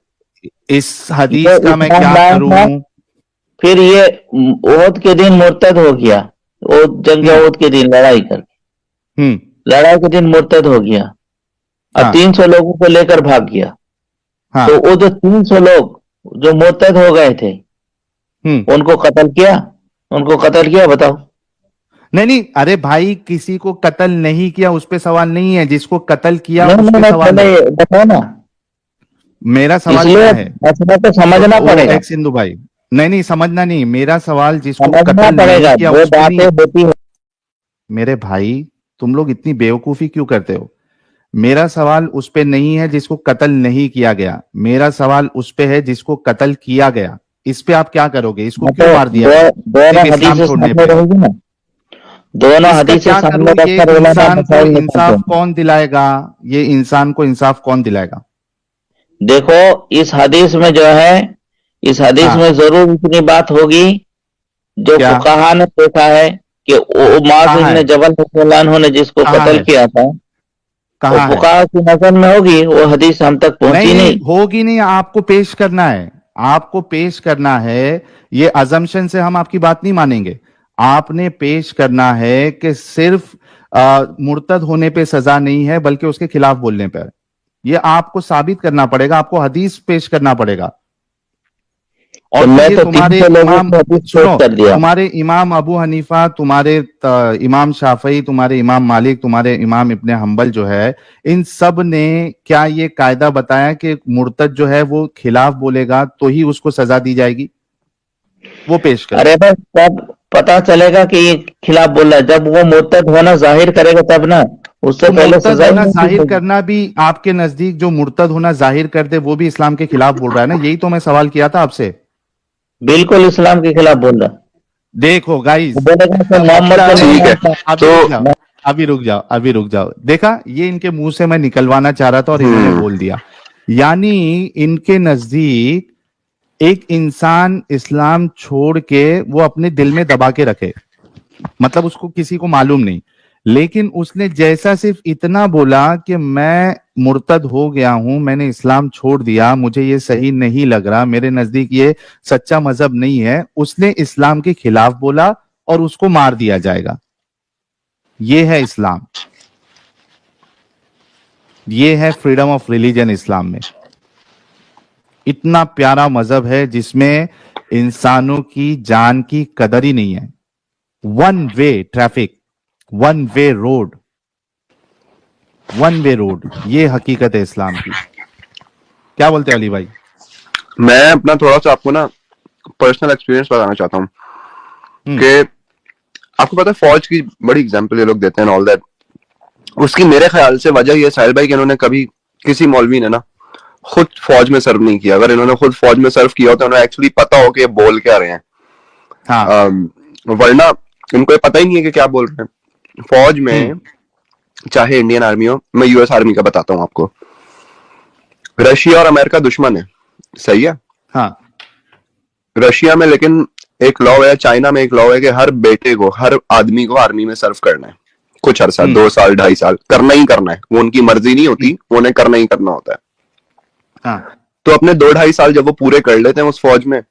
इस ये हदीस का मैं इस्लाम क्या लाया था, करूं। फिर ये ओहद के दिन मुर्तद हो गया, जंग हम्म ओहद के दिन लड़ाई कर, हम्म लड़ाई के दिन मुर्तद हो गया और हाँ 300 लोगों को लेकर भाग गया। हाँ तो वो जो 300 लोग जो मुर्तद हो गए थे, हम्म उनको कत्ल किया, उनको कत्ल किया, बताओ। नहीं, अरे भाई, किसी को कत्ल नहीं किया उस पे सवाल नहीं है, जिसको कत्ल किया नहीं उस नहीं पे नहीं, सवाल है। पहले बताओ ना, मेरा सवाल इसलिए क्या है। मसला तो समझना ओ पड़ेगा, एक सिंधु भाई, नहीं समझना नहीं, मेरा सवाल जिसको समझना कत्ल नहीं पड़ेगा, किया दो उस पे बातें नहीं। होती है। मेरे भाई, तुम लोग इतनी बेवकूफी क्यों करते हो। मेरा सवाल उस पे नहीं है जिसको कत्ल नहीं किया गया, मेरा सवाल उस पे है जिसको कत्ल किया गया। इस पे आप क्या करोगे, इसको हाँ, क्यों तो मार दिया गया दोनों सिर्फ इस्लाम हदीसें छोड़ने सामने पे। रहेगी ना, दोनों इसका हदीसें क्या सामने करूं, ये रखकर उलमा इंसान को मसाइल निकालते इंसाफ हैं। कौन दिलाएगा, ये इंसान को इंसाफ कौन दिलाएगा। देखो, इस हदीस में जो है, इस हदीस हाँ, में जरूर इतनी बात होगी, जो क्या, फुकाहा ने देखा है कि मुआज कहाँ है, इब्न जबल रज़ियल्लाहु अन्हु ने जिसको कहाँ कत्ल है, किया था, वो कहाँ है। फुकाहा की नजर में होगी, वो हदीस हम तक पहुंची नहीं, नहीं। होगी नहीं, आपको पेश करना है, आपको पेश करना है। ये अजम्पशन से हम आपकी बात नहीं मानेंगे। आपने पेश करना है कि सिर्फ मुर्तद होने पे सजा नहीं है, बल्कि उसके खिलाफ बोलने पर। ये आपको साबित करना पड़ेगा, आपको हदीस पेश करना पड़ेगा। तो और फिर मैं ये तो तुम्हारे 300 लोगों इमाम, को हदीस पेश सुनो, कर दिया। तुम्हारे इमाम अबू हनीफा, तुम्हारे इमाम शाफई, तुम्हारे इमाम मालिक, तुम्हारे इमाम इब्ने हंबल जो है, इन सब ने क्या ये कायदा बताया कि मुर्तद जो है वो खिलाफ बोलेगा तो ही उसको सजा दी जाएगी। वो पेश करो। अरे बस, तब पता चलेगा कि ये खिलाफ बोल रहा है, जब वो मुर्तद होना जाहिर करेगा तब ना, उससे तो पहले मुर्तद सजा ही होना नहीं दी जाहिर जाएगी। करना भी आपके नजदीक, जो मुर्तद होना जाहिर कर दे वो भी इस्लाम के खिलाफ बोल रहा है ना, यही तो मैं सवाल किया था आपसे। बिल्कुल इस्लाम के खिलाफ बोल रहा है। देखो गाइस, वो बोलेगा कि मोहम्मद को मतलब नहीं ठीक है, मानता। अभी तो रुक जाओ, अभी रुक जाओ, देखा, ये इनके मुंह से मैं निकलवाना चाह रहा था और इन्होंने बोल दिया। यानी इनके नजदीक एक इंसान इस्लाम छोड़ के वो अपने दिल में दबा के रखे, मतलब उसको किसी को मालूम नहीं, लेकिन उसने जैसा सिर्फ इतना बोला कि मैं मुर्तद हो गया हूं, मैंने इस्लाम छोड़ दिया, मुझे ये सही नहीं लग रहा, मेरे नजदीक ये सच्चा मजहब नहीं है, उसने इस्लाम के खिलाफ बोला और उसको मार दिया जाएगा। ये है इस्लाम, ये है फ्रीडम ऑफ रिलीजन इस्लाम में। इतना प्यारा मजहब है जिसमें इंसानों की जान की कदर ही नहीं है। One way traffic, one way road, one way road, ये हकीकत है इस्लाम की। क्या बोलते हैं अली भाई। मैं अपना थोड़ा सा आपको ना पर्सनल एक्सपीरियंस बताना चाहता हूँ कि आपको पता है फौज की बड़ी एग्जांपल ये लोग देते हैं ऑल दैट। उसकी मेरे ख्याल से वजह ये साहिल भाई कि इन्होंने कभी किसी मौलवी ने ना खुद फौज में सर्व नहीं किया। अगर इन्होंने खुद फौज में सर्व किया होता तो उन्हें एक्चुअली पता हो कि ये बोल क्या रहे हैं। हाँ, वरना इनको ये पता ही नहीं है कि क्या बोल रहे हैं। फौज में चाहे इंडियन आर्मी हो, मैं यूएस आर्मी का बताता हूँ आपको। रशिया और अमेरिका दुश्मन है, सही है। हाँ, रशिया में लेकिन एक लॉ है, चाइना में एक लॉ है कि हर बेटे को, हर आदमी को आर्मी में सर्व करना है कुछ अरसा, 2 साल 2.5 साल करना ही करना है। वो उनकी मर्जी नहीं होती, वो उन्हें करना ही करना होता है। हाँ, तो अपने 2-2.5 साल जब वो पूरे कर लेते हैं उस फौज में,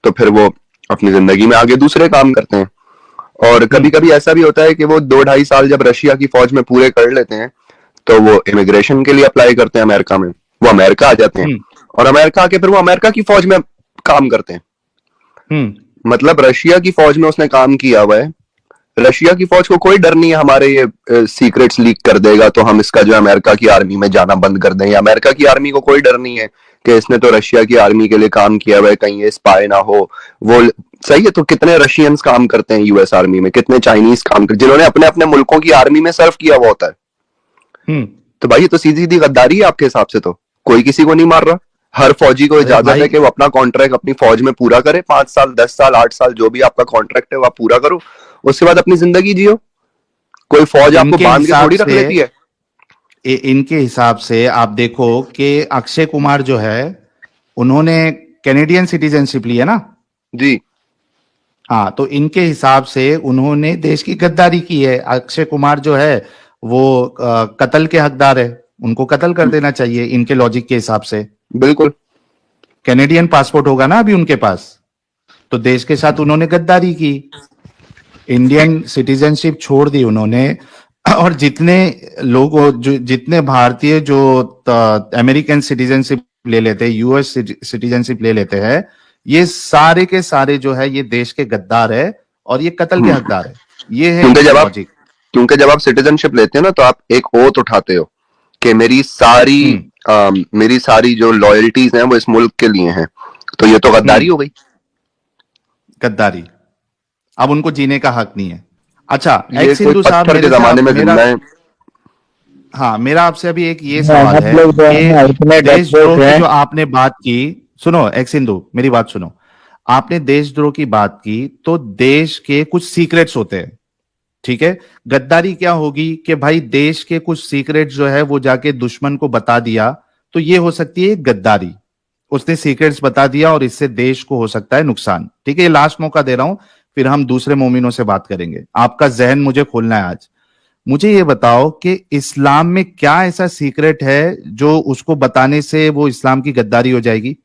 तो फिर वो अपनी जिंदगी में आगे दूसरे काम करते हैं। और कभी कभी ऐसा भी होता है कि वो 2-2.5 साल जब रशिया की फौज में पूरे कर लेते हैं तो वो इमिग्रेशन के लिए अप्लाई करते हैं अमेरिका में, वो अमेरिका आ जाते हैं और अमेरिका आके फिर वो अमेरिका की फौज में काम करते हैं। मतलब रशिया की फौज में उसने काम किया हुआ है, रशिया की फौज को कोई डर नहीं है हमारे ये सीक्रेट्स लीक कर देगा तो हम इसका जो अमेरिका की आर्मी में जाना बंद कर दें, या अमेरिका की आर्मी को कोई डर नहीं है कि इसने तो रशिया की आर्मी के लिए काम किया हुआ है, कहीं ये स्पाई ना हो। वो सही है, तो कितने रशियंस काम करते हैं यूएस आर्मी में, कितने चाइनीज काम करते जिन्होंने अपने अपने मुल्कों की आर्मी में सर्व किया हुआ होता है। तो भाई ये तो सीधी सीधी गद्दारी है आपके हिसाब से, तो कोई किसी को नहीं मार रहा। हर फौजी को इजाजत है कि वो अपना कॉन्ट्रैक्ट अपनी फौज में पूरा करे, 5 साल 10 साल 8 साल जो भी आपका कॉन्ट्रैक्ट है वो आप पूरा करो, उसके बाद अपनी जिंदगी जियो। कोई फौज आपको बांध के थोड़ी रख लेती है। इनके हिसाब से आप देखो कि अक्षय कुमार जो है उन्होंने कैनेडियन सिटीजनशिप ली है ना जी। हाँ, तो इनके हिसाब से उन्होंने देश की गद्दारी की है। अक्षय कुमार जो है वो कत्ल के हकदार है, उनको कत्ल कर देना चाहिए इनके लॉजिक के हिसाब से। बिल्कुल। कैनेडियन पासपोर्ट होगा ना अभी उनके पास, तो देश के साथ उन्होंने गद्दारी की, इंडियन सिटीजनशिप छोड़ दी उन्होंने। और जितने लोग जितने भारतीय जो अमेरिकन सिटीजनशिप ले लेते हैं, यूएस सिटीजनशिप ले लेते हैं, ये सारे के सारे जो है ये देश के गद्दार है और ये कत्ल के हकदार है। ये है लॉजिक। क्योंकि जब आप सिटीजनशिप लेते हैं ना तो आप एक ओथ उठाते हो कि मेरी सारी जो लॉयल्टीज हैं वो इस मुल्क के लिए हैं, तो ये तो गद्दारी हो गई। गद्दारी। अब उनको जीने का हक नहीं है। अच्छा, ये सिंधु साहब के जमाने में जिंदा है। हाँ, मेरा आपसे अभी एक ये सवाल है कि देशद्रोह की जो आपने बात की, सुनो एक सिंधु मेरी बात सुनो, आपने देशद्रोह की बात की तो देश के कुछ सीक्रेट्स होते हैं, ठीक है। गद्दारी क्या होगी कि भाई देश के कुछ सीक्रेट जो है वो जाके दुश्मन को बता दिया, तो ये हो सकती है गद्दारी। उसने सीक्रेट्स बता दिया और इससे देश को हो सकता है नुकसान। ठीक है, ये लास्ट मौका दे रहा हूं, फिर हम दूसरे मोमिनों से बात करेंगे। आपका जहन मुझे खोलना है आज। मुझे ये बताओ कि इस्लाम में क्या ऐसा सीक्रेट है जो उसको बताने से वो इस्लाम की गद्दारी हो जाएगी?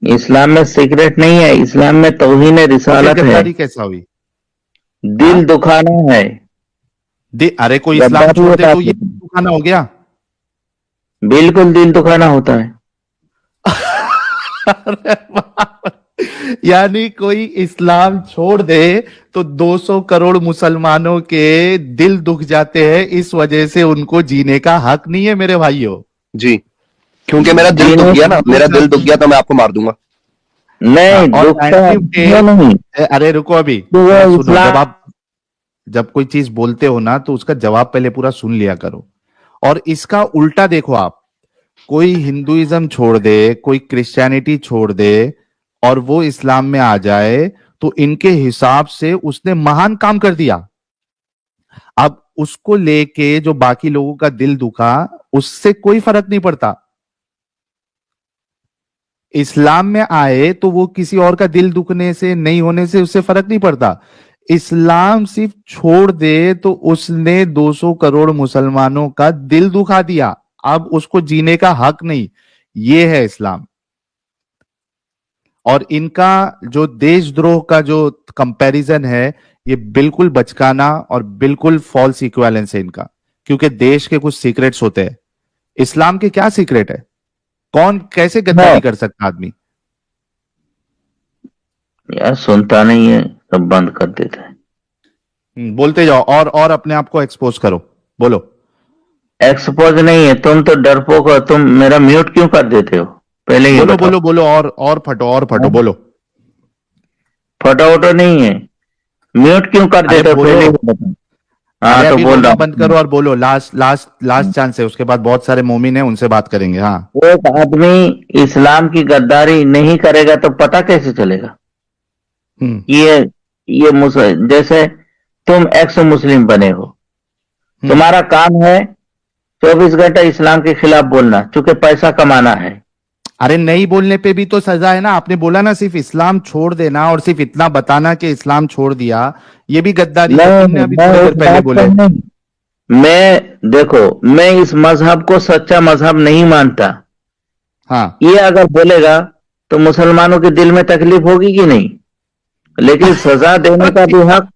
इस्लाम में सीक्रेट नहीं है, इस्लाम में तौहीन रिसालत है। गद्दारी कैसा हुई? दिल दुखाना है। अरे कोई इस्लाम छोड़ दे तो ये दुखाना हो गया? बिल्कुल दिल दुखाना होता है। यानी कोई इस्लाम छोड़ दे तो 200 करोड़ मुसलमानों के दिल दुख जाते हैं, इस वजह से उनको जीने का हक नहीं है मेरे भाइयों। जी, क्योंकि मेरा दिल दुख गया ना, मेरा दिल दुख गया तो मैं आपको मार दूंगा। नहीं, अरे रुको अभी, जब कोई चीज बोलते हो ना तो उसका जवाब पहले पूरा सुन लिया करो। और इसका उल्टा देखो आप, कोई हिंदुइज्म छोड़ दे, कोई क्रिश्चियनिटी छोड़ दे और वो इस्लाम में आ जाए तो इनके हिसाब से उसने महान काम कर दिया। अब उसको लेके जो बाकी लोगों का दिल दुखा, उससे कोई फर्क नहीं पड़ता। इस्लाम में आए तो वो किसी और का दिल दुखने से नहीं होने से उससे फर्क नहीं पड़ता। इस्लाम सिर्फ छोड़ दे तो उसने 200 करोड़ मुसलमानों का दिल दुखा दिया, अब उसको जीने का हक नहीं। ये है इस्लाम। और इनका जो देशद्रोह का जो कंपैरिजन है ये बिल्कुल बचकाना और बिल्कुल फॉल्स इक्विवेलेंस है इनका, क्योंकि देश के कुछ सीक्रेट्स होते हैं। इस्लाम के क्या सीक्रेट है? कौन कैसे गद्दारी कर सकता आदमी? यार सुनता नहीं है, सब बंद कर देता है। बोलते जाओ और अपने आप को एक्सपोज करो, बोलो। एक्सपोज नहीं है, तुम तो डरपोक हो, तुम मेरा म्यूट क्यों कर देते हो? पहले ही बोलो और फटो बोलो। फटो नहीं है, म्यूट क्यों कर देते हो? पहले ही बताओ। हाँ तो बोल रहा, बंद करो और बोलो। लास्ट चांस है, उसके बाद बहुत सारे मोमिन हैं, उनसे बात करेंगे। हाँ, एक आदमी इस्लाम की गद्दारी नहीं करेगा तो पता कैसे चलेगा? ये जैसे तुम एक्स मुस्लिम बने हो, तुम्हारा काम है 24 घंटे इस्लाम के खिलाफ बोलना, चूंकि पैसा कमाना है। अरे नहीं बोलने पे भी तो सजा है ना। आपने बोला ना सिर्फ इस्लाम छोड़ देना और सिर्फ इतना बताना कि इस्लाम छोड़ दिया, ये भी गद्दारी है। तुमने अभी थोड़ी देर पहले बोले। मैं इस मजहब को सच्चा मजहब नहीं मानता। हाँ, ये अगर बोलेगा तो मुसलमानों के दिल में तकलीफ होगी कि नहीं? लेकिन सजा देने का भी हक।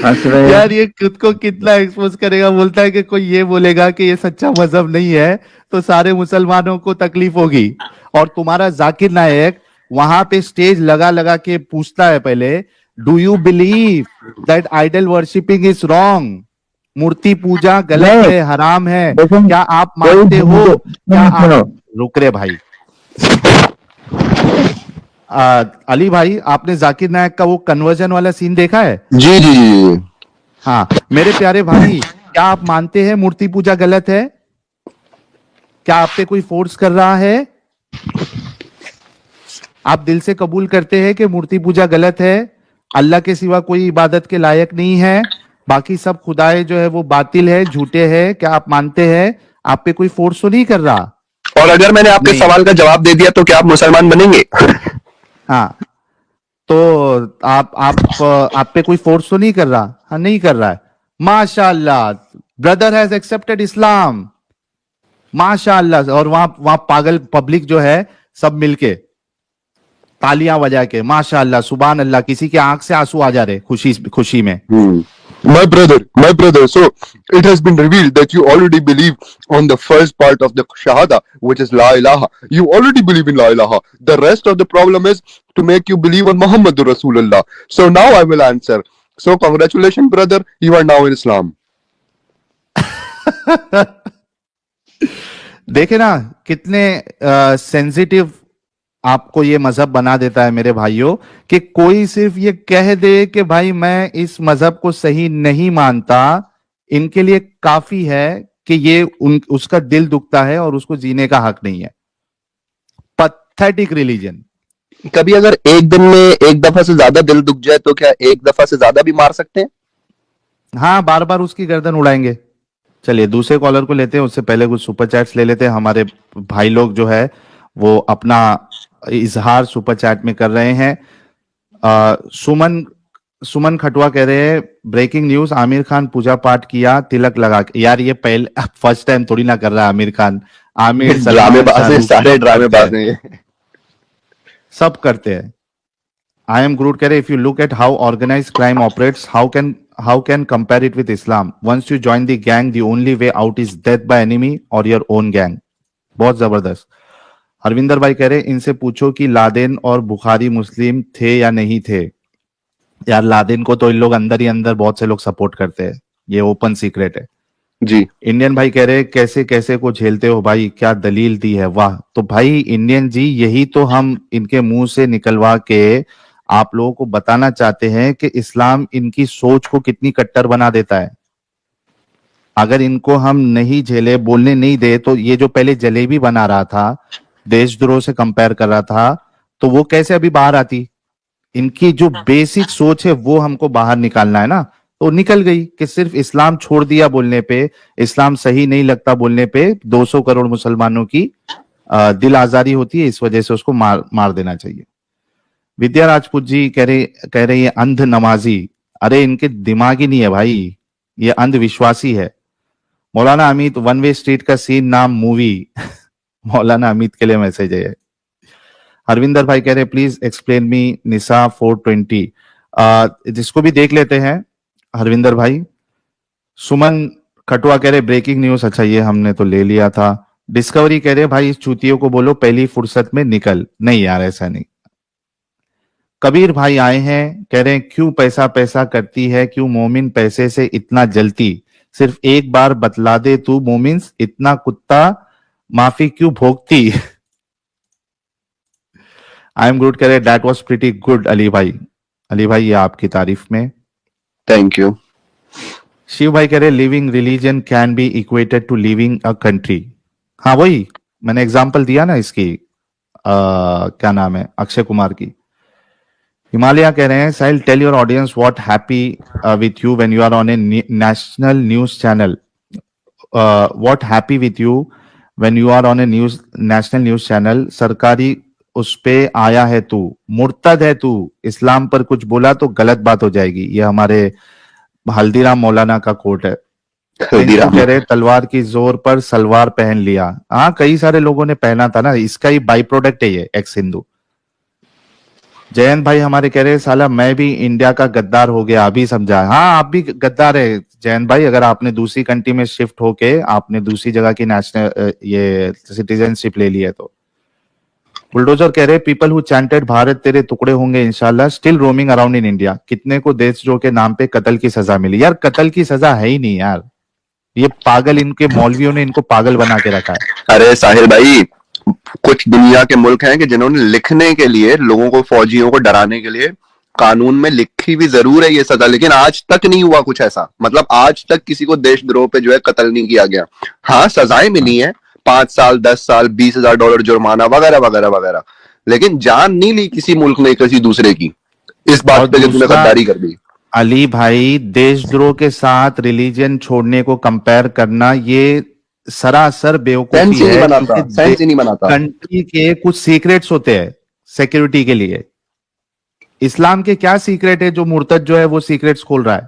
हंस रहे हैं। यार ये खुद को कितना एक्सपोज करेगा, बोलता है कि कोई ये बोलेगा कि ये सच्चा मजहब नहीं है तो सारे मुसलमानों को तकलीफ होगी। और तुम्हारा जाकिर नायक वहां पे स्टेज लगा लगा के पूछता है पहले, do you believe that idol worshipping is wrong, मूर्ति पूजा गलत नहीं। है, हराम है, देखो, क्या आप कोई मानते हो, क्या सुनो, आप रुक रे भाई। अली भाई, आपने जाकिर नायक का वो कन्वर्जन वाला सीन देखा है? जी जी जी। हाँ मेरे प्यारे भाई, क्या आप मानते हैं मूर्ति पूजा गलत है? क्या आप पे कोई फोर्स कर रहा है? आप दिल से कबूल करते हैं कि मूर्ति पूजा गलत है, अल्लाह के सिवा कोई इबादत के लायक नहीं है, बाकी सब खुदाए जो है वो बातिल है, झूठे हैं? क्या आप मानते हैं? आप पे कोई फोर्स तो नहीं कर रहा? और अगर मैंने आपके नहीं। सवाल का जवाब दे दिया तो क्या आप मुसलमान बनेंगे? हाँ तो आप पे कोई फोर्स तो नहीं कर रहा? हाँ नहीं कर रहा है। माशाअल्लाह, ब्रदर हैज एक्सेप्टेड इस्लाम, माशाअल्लाह। और वहां पागल पब्लिक जो है सब मिलके तालियां बजा के माशाअल्लाह सुभान अल्लाह, किसी के आंख से आंसू आ जा रहे खुशी में। My brother, so it has been revealed that you already believe on the first part of the Shahada, which is La ilaha. You already believe in La ilaha. The rest of the problem is to make you believe on Muhammadur Rasulullah. So now I will answer. So congratulations, brother, you are now in Islam. देखे ना कितने sensitive आपको ये मजहब बना देता है मेरे भाइयों, कि कोई सिर्फ ये कह दे कि भाई मैं इस मजहब को सही नहीं मानता, इनके लिए काफी है कि ये उसका दिल दुखता है और उसको जीने का हक नहीं है। Pathetic religion. कभी अगर एक दिन में एक दफा से ज्यादा दिल दुख जाए तो क्या एक दफा से ज्यादा भी मार सकते हैं? हाँ, बार बार उसकी गर्दन उड़ाएंगे। चलिए दूसरे कॉलर को लेते हैं, उससे पहले कुछ सुपर चैट्स ले लेते हैं। हमारे भाई लोग जो है वो अपना इजहार सुपर चैट में कर रहे हैं। सुमन खटुआ कह रहे हैं ब्रेकिंग न्यूज, आमिर खान पूजा पाठ किया तिलक लगा के। यार ये पहले फर्स्ट टाइम थोड़ी ना कर रहा है आमिर खान। आमिर ड्रामेबाज हैं, सारे ड्रामेबाज हैं, सब करते हैं। आई एम ग्रूट कह रहे if you look at how organise crime operates, how can compare it with Islam? Once you join the gang the only way out is death by enemy और योर ओन गैंग। बहुत जबरदस्त। हरविंदर भाई कह रहे इनसे पूछो कि लादेन और बुखारी मुस्लिम थे या नहीं थे। यार लादेन को तो इन लोग अंदर ही अंदर बहुत से लोग सपोर्ट करते हैं, ये ओपन सीक्रेट है जी। इंडियन भाई कह रहे कैसे कैसे को झेलते हो भाई, क्या दलील दी है, वाह। तो भाई इंडियन जी, यही तो हम इनके मुंह से निकलवा के आप लोगों को बताना चाहते हैं कि इस्लाम इनकी सोच को कितनी कट्टर बना देता है। अगर इनको हम नहीं झेले, बोलने नहीं दे, तो ये जो पहले जलेबी बना रहा था, देशद्रोह से कंपेयर कर रहा था, तो वो कैसे अभी बाहर आती? इनकी जो बेसिक सोच है वो हमको बाहर निकालना है ना, तो निकल गई कि सिर्फ इस्लाम छोड़ दिया बोलने पे, इस्लाम सही नहीं लगता बोलने पे 200 करोड़ मुसलमानों की दिल आजारी होती है, इस वजह से उसको मार देना चाहिए। विद्या राजपूत जी कह रहे ये अंध नमाजी। अरे इनके दिमाग ही नहीं है भाई, ये अंधविश्वासी है। मौलाना अमित, वन वे स्ट्रीट का सीन नाम मूवी। मौलाना अमित के लिए मैसेज है। हरविंदर भाई कह रहे प्लीज एक्सप्लेन मी निसा 420। जिसको भी देख लेते हैं हरविंदर भाई। सुमन खटुआ कह रहे ब्रेकिंग न्यूज, अच्छा ये हमने तो ले लिया था। डिस्कवरी कह रहे भाई इस चूतियों को बोलो पहली फुर्सत में निकल। नहीं यार ऐसा नहीं। कबीर भाई आए हैं, कह रहे हैं क्यों पैसा पैसा करती है, क्यों मोमिन पैसे से इतना जलती, सिर्फ एक बार बतला दे तू मोमिन, इतना कुत्ता माफी क्यों भोगती। आई एम गुड कह रहे that was pretty good Ali भाई। अली भाई ये आपकी तारीफ में, थैंक यू। शिव भाई कह रहे living religion can be equated to living a country. हाँ वही मैंने एग्जांपल दिया ना इसकी, क्या नाम है, अक्षय कुमार की। हिमालय कह रहे हैं Sahil tell your audience what happy with you when you are on a national news channel. What happy with you when you are on a national news channel. सरकारी उस पे आया है तू, मुर्तद है तू, इस्लाम पर कुछ बोला तो गलत बात हो जाएगी। ये हमारे हल्दीराम मौलाना का कोट है। कह रहे तलवार की जोर पर सलवार पहन लिया। हाँ कई सारे लोगों ने पहना था ना, इसका ही बाई प्रोडक्ट है ये एक्स हिंदू। जयंत भाई हमारे कह रहे हैं साला मैं भी इंडिया का गद्दार हो गया, अभी समझा। हाँ आप भी गद्दार है जयंत भाई, अगर आपने दूसरी कंट्री में शिफ्ट होके आपने दूसरी जगह की नेशनल ये सिटीजनशिप ले ली है तो। बुलडोजर कह रहे पीपल हु चैंटेड भारत तेरे टुकड़े होंगे इंशाल्लाह still roaming around in India, कितने को देशद्रोह के नाम पे कत्ल की सजा मिली। यार कत्ल की सजा है ही नहीं यार, ये पागल इनके मौलवियों ने इनको पागल बना के रखा है। अरे साहिल भाई, कुछ दुनिया के मुल्क हैं कि जिन्होंने लिखने के लिए लोगों को, फौजियों को डराने के लिए कानून में लिखी भी जरूर है ये सजा, लेकिन आज तक नहीं हुआ कुछ ऐसा। मतलब आज तक किसी को देशद्रोह पे जो है कत्ल नहीं किया गया। हाँ सजाएं मिली है, 5 साल 10 साल $20,000 जुर्माना वगैरह वगैरह वगैरह, लेकिन जान नहीं ली किसी मुल्क ने किसी दूसरे की इस बात पे कि तुमने गद्दारी कर दी। अली भाई देशद्रोह के साथ रिलीजन छोड़ने को कंपेयर करना ये सरासर बेवकूफी है। सेंस ही नहीं बनाता। कंट्री के कुछ सीक्रेट्स होते हैं सिक्योरिटी के लिए। इस्लाम के क्या सीक्रेट है जो मुर्तद जो है वो सीक्रेट्स खोल रहा है?